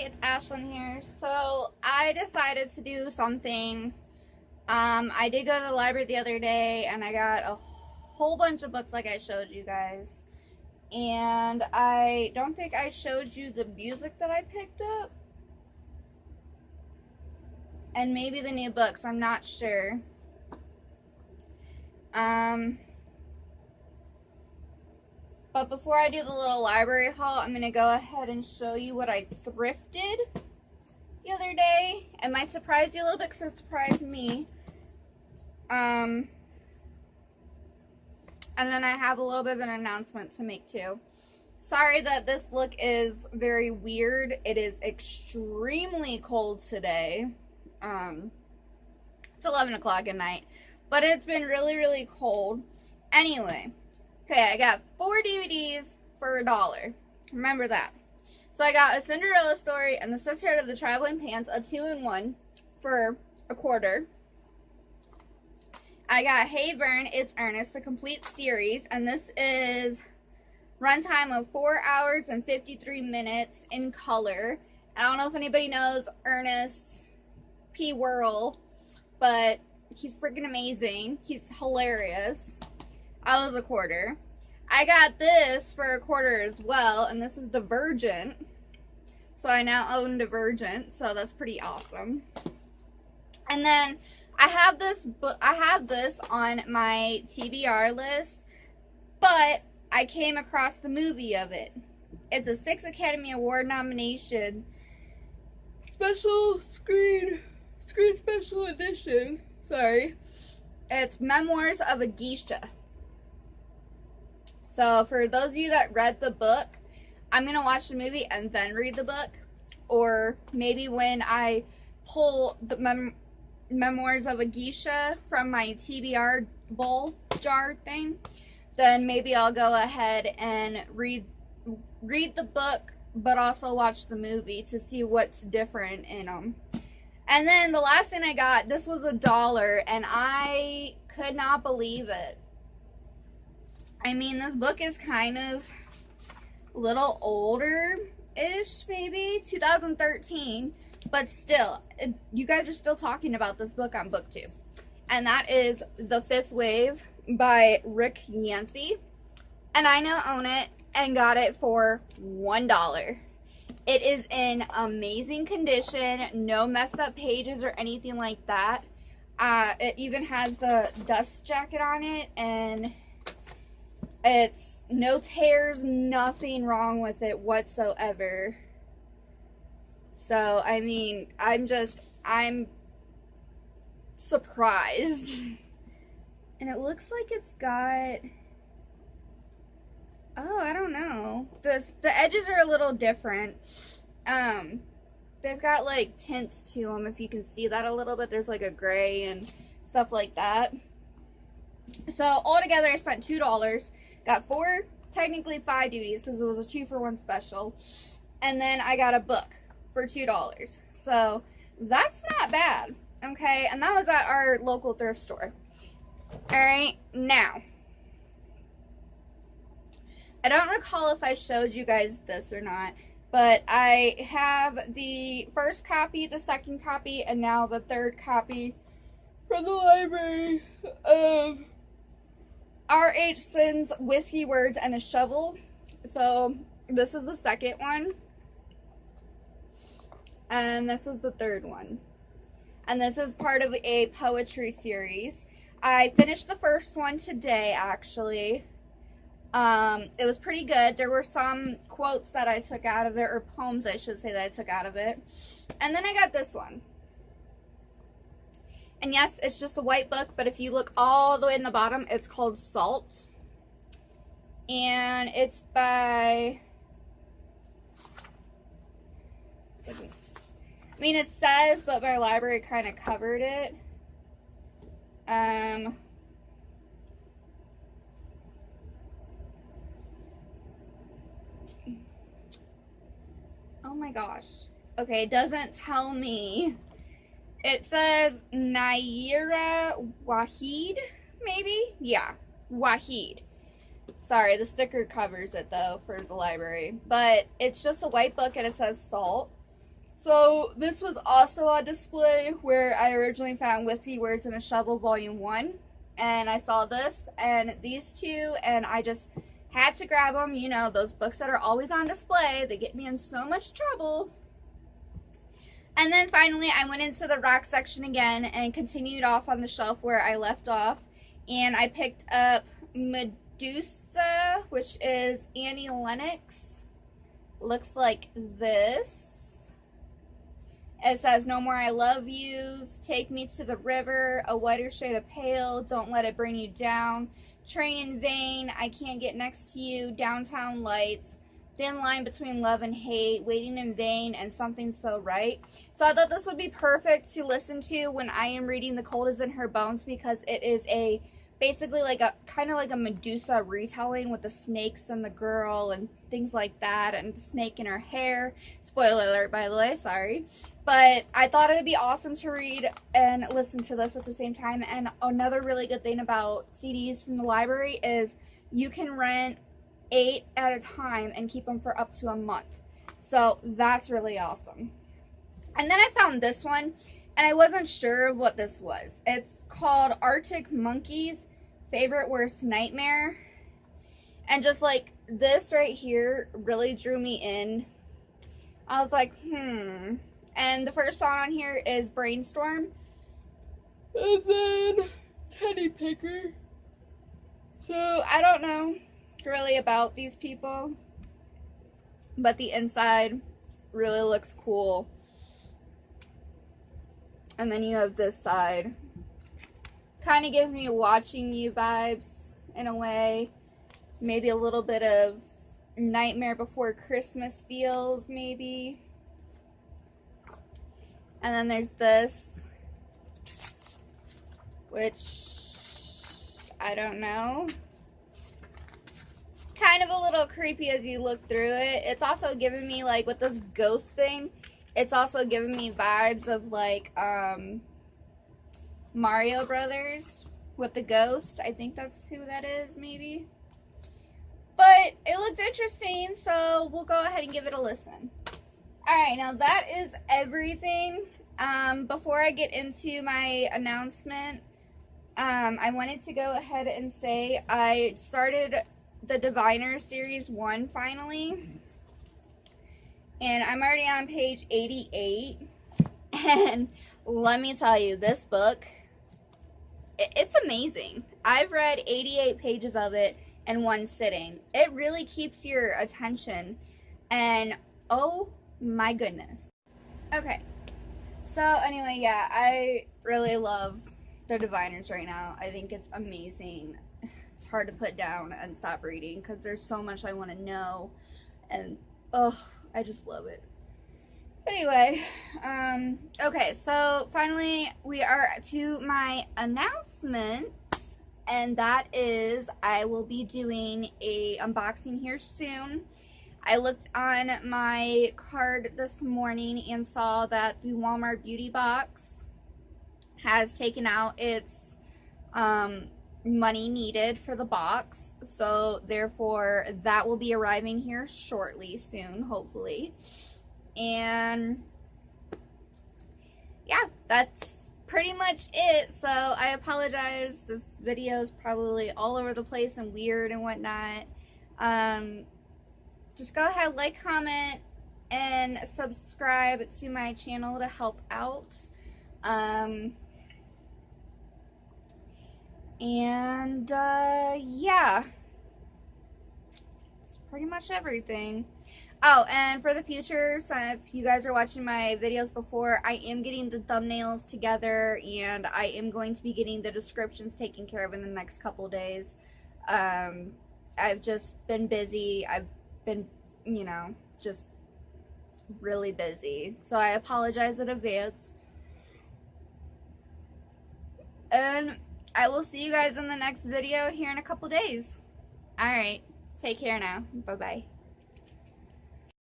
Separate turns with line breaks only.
it's Ashlyn here. So I decided to do something. I did go to the library the other day and I got a whole bunch of books like I showed you guys. And I don't think I showed you the music that I picked up. And maybe the new books, I'm not sure. But before I do the little library haul, I'm going to go ahead and show you what I thrifted the other day. It might surprise you a little bit because it surprised me. And then I have a little bit of an announcement to make too. Sorry that this look is very weird. It is extremely cold today. It's 11 o'clock at night. But it's been really, really cold. Anyway. Okay, I got 4 DVDs for $1. Remember that. So I got A Cinderella Story and The Sisterhood of the Traveling Pants, a 2-in-1 for $1. I got Hey Vern, It's Ernest, the complete series, and this is runtime of 4 hours and 53 minutes in color. I don't know if anybody knows Ernest P. Worrell, but he's freaking amazing. He's hilarious. I was $1. I got this for $1 as well, and this is Divergent. So I now own Divergent, so that's pretty awesome. And then I have this on my TBR list, but I came across the movie of it. It's a 6 Academy Award nomination special screen special edition. Sorry. It's Memoirs of a Geisha. So for those of you that read the book, I'm going to watch the movie and then read the book. Or maybe when I pull the Memoirs of a Geisha from my TBR bowl jar thing, then maybe I'll go ahead and read the book, but also watch the movie to see what's different in them. And then the last thing I got, this was $1, and I could not believe it. I mean, this book is kind of a little older-ish, maybe, 2013, but still, you guys are still talking about this book on BookTube. And that is The Fifth Wave by Rick Yancey. And I now own it and got it for $1. It is in amazing condition, no messed up pages or anything like that. It even has the dust jacket on it, and it's no tears, nothing wrong with it whatsoever. So, I mean, I'm surprised. And it looks like it's got, oh, I don't know. The edges are a little different. They've got like tints to them, if you can see that a little bit. There's like a gray and stuff like that. So altogether I spent $2. Got 4, technically 5 duties because it was a 2-for-1 special. And then I got a book for $2. So that's not bad. Okay, and that was at our local thrift store. Alright, now, I don't recall if I showed you guys this or not, but I have the first copy, the second copy, and now the third copy from the library of R.H. Sind's Whiskey, Words, and a Shovel. So, this is the second one. And this is the third one. And this is part of a poetry series. I finished the first one today, actually. It was pretty good. There were some quotes that I took out of it, or poems, I should say, that I took out of it. And then I got this one. And yes, it's just a white book, but if you look all the way in the bottom, it's called Salt. And it's by, I mean, it says, but my library kind of covered it. Oh my gosh. Okay, it doesn't tell me. It says Nayyirah Waheed, maybe? Yeah, Waheed. Sorry, the sticker covers it though for the library. But it's just a white book and it says Salt. So this was also on display where I originally found Whiskey Words in a Shovel Volume 1. And I saw this and these two, and I just had to grab them. You know, those books that are always on display, they get me in so much trouble. And then finally I went into the rock section again and continued off on the shelf where I left off. And I picked up Medusa, which is Annie Lennox. Looks like this. It says, no more I love yous, take me to the river, a whiter shade of pale, don't let it bring you down, train in vain, I can't get next to you, downtown lights, thin line between love and hate, waiting in vain, and something so right. So I thought this would be perfect to listen to when I am reading The Cold is in Her Bones, because it is a basically like a kind of like a Medusa retelling with the snakes and the girl and things like that, and the snake in her hair. Spoiler alert, by the way, sorry. But I thought it would be awesome to read and listen to this at the same time. And another really good thing about CDs from the library is you can rent 8 at a time and keep them for up to a month. So that's really awesome. And then I found this one, and I wasn't sure of what this was. It's called Arctic Monkeys Favorite Worst Nightmare. And just like this right here really drew me in. I was like, And the first song on here is Brainstorm. And then Teddy Picker. So I don't know really about these people, but the inside really looks cool. And then you have this side. Kind of gives me Watching You vibes in a way. Maybe a little bit of Nightmare Before Christmas feels, maybe. And then there's this, which I don't know. Kind of a little creepy as you look through it. It's also giving me, like, with this ghost thing, it's also giving me vibes of, like, Mario Brothers with the ghost. I think that's who that is, maybe. But it looked interesting, so we'll go ahead and give it a listen. Alright, now that is everything. Before I get into my announcement, I wanted to go ahead and say I started the Diviner Series 1 finally. And I'm already on page 88. And let me tell you, this book, it's amazing. I've read 88 pages of it in one sitting. It really keeps your attention. And oh my goodness. Okay. So anyway, yeah, I really love the Diviners right now. I think it's amazing. It's hard to put down and stop reading because there's so much I want to know. And oh, I just love it. Anyway, okay, so finally we are to my announcements, and that is I will be doing a unboxing here soon. I looked on my card this morning and saw that the Walmart Beauty Box has taken out its money needed for the box, so therefore that will be arriving here shortly, soon, hopefully. And yeah, that's pretty much it. So I apologize, this video is probably all over the place and weird and whatnot. Just go ahead, like, comment, and subscribe to my channel to help out. Yeah, it's pretty much everything. Oh, and for the future, so if you guys are watching my videos before, I am getting the thumbnails together, and I am going to be getting the descriptions taken care of in the next couple days. I've just been busy. I've been, you know, just really busy. So I apologize in advance. And I will see you guys in the next video here in a couple days. Alright, take care now. Bye-bye.